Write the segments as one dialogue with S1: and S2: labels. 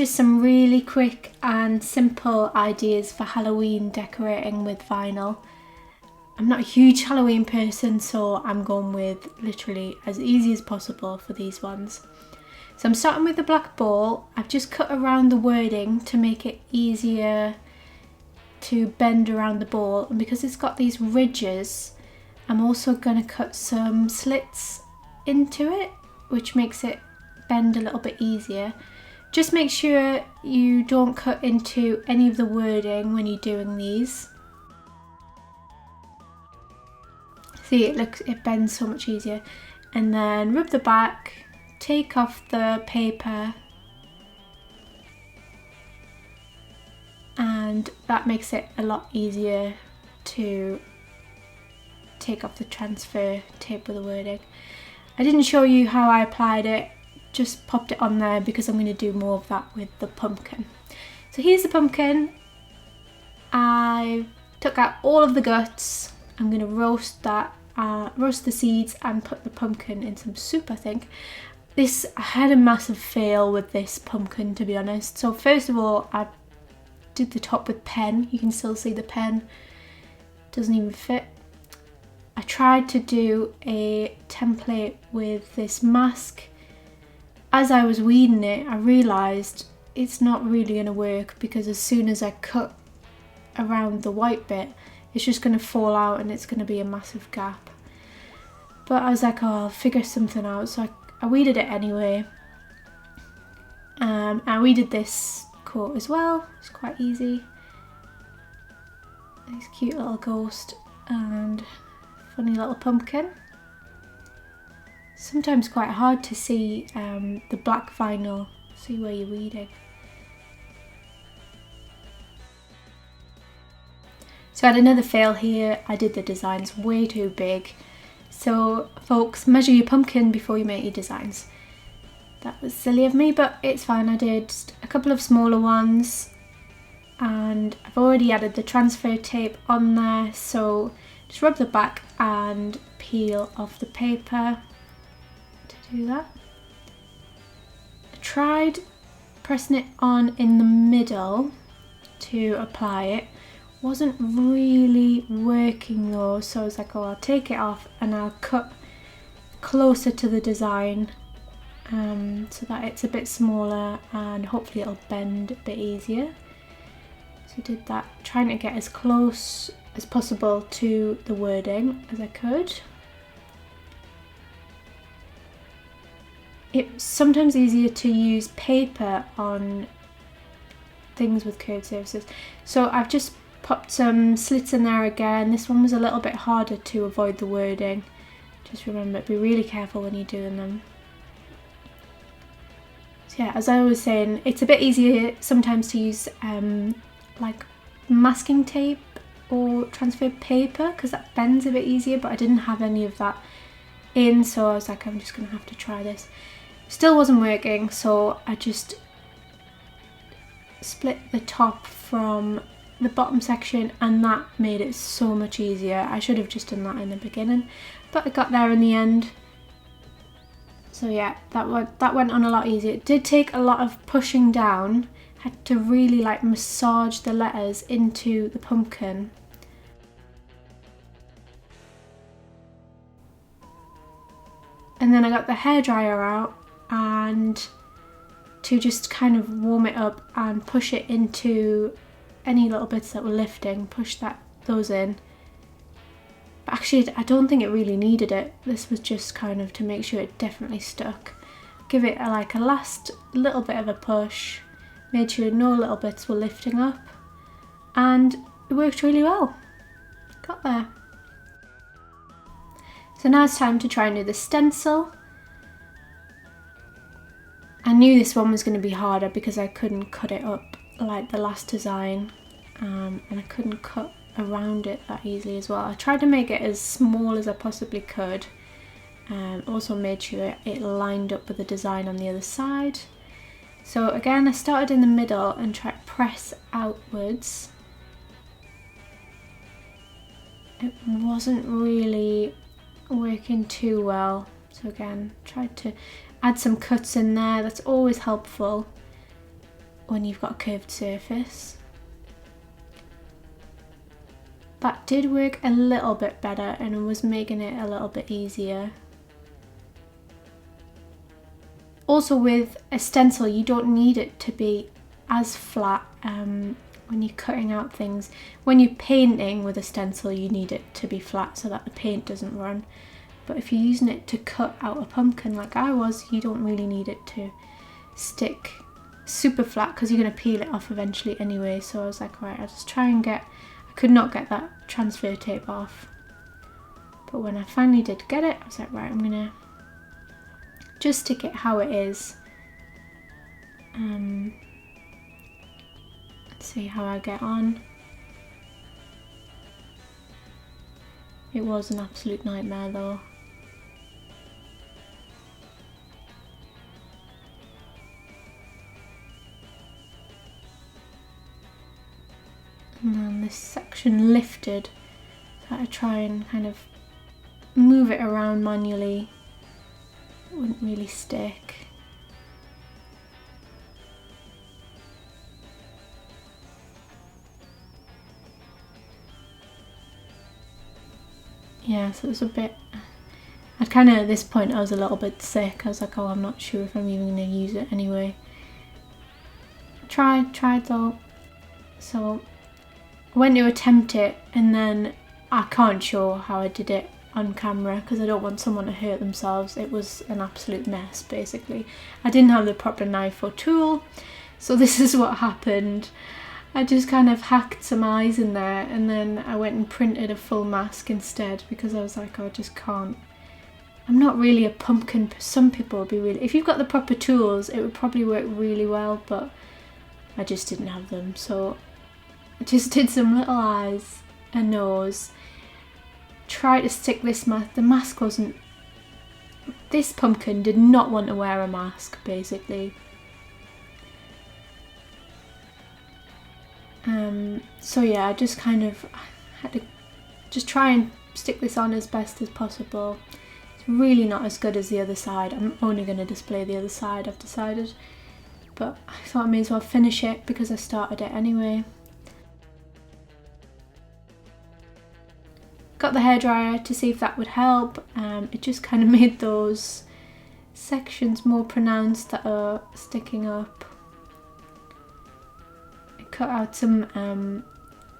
S1: just some really quick and simple ideas for Halloween decorating with vinyl. I'm not a huge Halloween person, so I'm going with literally as easy as possible for these ones. So I'm starting with the black ball. I've just cut around the wording to make it easier to bend around the ball, and because it's got these ridges, I'm also going to cut some slits into it, which makes it bend a little bit easier. Just make sure you don't cut into any of the wording when you're doing these. See, it bends so much easier. And then rub the back, take off the paper, and that makes it a lot easier to take off the transfer tape with the wording. I didn't show you how I applied it, just popped it on there because I'm going to do more of that with the pumpkin. So here's the pumpkin. I took out all of the guts. I'm going to roast that, roast the seeds and put the pumpkin in some soup, I think. I had a massive fail with this pumpkin, to be honest. So first of all, I did the top with pen. You can still see the pen doesn't even fit. I tried to do a template with this mask. As I was weeding it, I realised it's not really going to work, because as soon as I cut around the white bit, it's just going to fall out and it's going to be a massive gap. But I was like, oh, I'll figure something out. So I weeded it anyway. I weeded this coat as well. It's quite easy. Nice cute little ghost and funny little pumpkin. Sometimes quite hard to see the black vinyl, see where you're weeding. So I had another fail here. I did the designs way too big. So folks, measure your pumpkin before you make your designs. That was silly of me, but it's fine. I did a couple of smaller ones, and I've already added the transfer tape on there, so just rub the back and peel off the paper to do that. I tried pressing it on in the middle to apply it. Wasn't really working though, so I was like, oh, I'll take it off and I'll cut closer to the design so that it's a bit smaller and hopefully it'll bend a bit easier. So I did that, trying to get as close as possible to the wording as I could. It's sometimes easier to use paper on things with curved surfaces, so I've just popped some slits in there again. This one was a little bit harder to avoid the wording. Just remember, be really careful when you're doing them. So yeah, as I was saying, it's a bit easier sometimes to use like masking tape or transfer paper, because that bends a bit easier, but I didn't have any of that in, so I was like, I'm just gonna have to try this. Still wasn't working, so I just split the top from the bottom section, and that made it so much easier. I should have just done that in the beginning, but I got there in the end. So yeah, that went on a lot easier. It did take a lot of pushing down. Had to really like massage the letters into the pumpkin. And then I got the hairdryer out and to just kind of warm it up and push it into any little bits that were lifting, push those in. But actually, I don't think it really needed it. This was just kind of to make sure it definitely stuck. Give it like a last little bit of a push, made sure no little bits were lifting up, and it worked really well. Got there. So now it's time to try and do the stencil. I knew this one was going to be harder because I couldn't cut it up like the last design, and I couldn't cut around it that easily as well. I tried to make it as small as I possibly could, and also made sure it lined up with the design on the other side. So again, I started in the middle and tried to press outwards. It wasn't really working too well, so again, tried to add some cuts in there. That's always helpful. when you've got a curved surface. That did work a little bit better and was making it a little bit easier. Also with a stencil, you don't need it to be as flat when you're cutting out things. When you're painting with a stencil, you need it to be flat so that the paint doesn't run. But if you're using it to cut out a pumpkin like I was, you don't really need it to stick super flat because you're going to peel it off eventually anyway. So I was like, right, I'll just try and I could not get that transfer tape off. But when I finally did get it, I was like, right, I'm going to just stick it how it is. Let's see how I get on. It was an absolute nightmare though. And then this section lifted, so I try and kind of move it around manually. It wouldn't really stick. Yeah, so it was a bit, I'd kind of, at this point I was a little bit sick. I was like, oh, I'm not sure if I'm even going to use it anyway. Tried though. So I went to attempt it and then I can't show how I did it on camera because I don't want someone to hurt themselves. It was an absolute mess basically. I didn't have the proper knife or tool, so this is what happened. I just kind of hacked some eyes in there and then I went and printed a full mask instead because I was like, oh, I just can't. I'm not really a pumpkin, some people would be really, if you've got the proper tools it would probably work really well, but I just didn't have them. So I just did some little eyes, a nose, tried to stick this mask. The mask wasn't, this pumpkin did not want to wear a mask basically. So yeah, I just kind of had to just try and stick this on as best as possible. It's really not as good as the other side. I'm only going to display the other side, I've decided. But I thought I may as well finish it because I started it anyway. Got the hairdryer to see if that would help. It just kind of made those sections more pronounced that are sticking up. I cut out some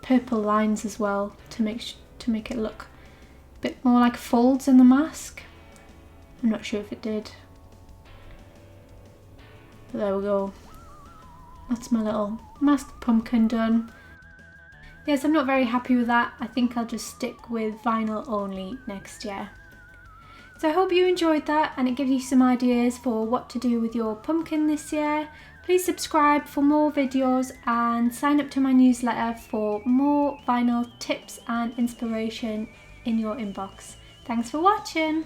S1: purple lines as well to make it look a bit more like folds in the mask. I'm not sure if it did. But there we go. That's my little masked pumpkin done. Yes, I'm not very happy with that. I think I'll just stick with vinyl only next year. So I hope you enjoyed that and it gives you some ideas for what to do with your pumpkin this year. Please subscribe for more videos and sign up to my newsletter for more vinyl tips and inspiration in your inbox. Thanks for watching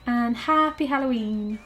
S1: and happy Halloween!